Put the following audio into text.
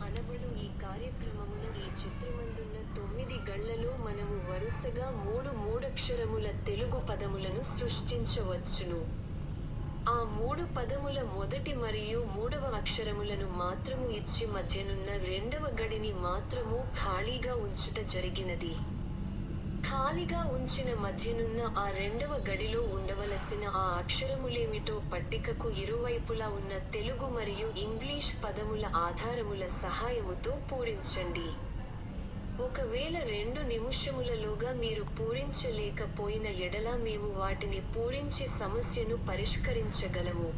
అనబడు ఈ కార్యక్రమమున ఈ చిత్రమందున్న 9 గళ్లలో మనము వరుసగా 3 మూడక్షరముల తెలుగు పదములను సృష్టించవచ్చును. ఆ 3 పదముల మొదటి మరియు మూడవ అక్షరములను మాత్రము ఇచ్చి మధ్యనున్న రెండవ గడిని మాత్రము ఖాళీగా ఉంచుట జరిగినది. ఖాళీగా ఉంచిన మధ్యనున్న ఆ రెండవ గడిలో ఉండవలసిన ఆ అక్షరములేమిటో పట్టికకు ఇరువైపులా ఉన్న తెలుగు మరియు ఇంగ్లీష్ పదముల ఆధారముల సహాయముతో పూరించండి. ఒకవేళ 2 నిముషములలోగా మీరు పూరించలేకపోయిన ఎడల మేము వాటిని పూరించి సమస్యను పరిష్కరించగలము.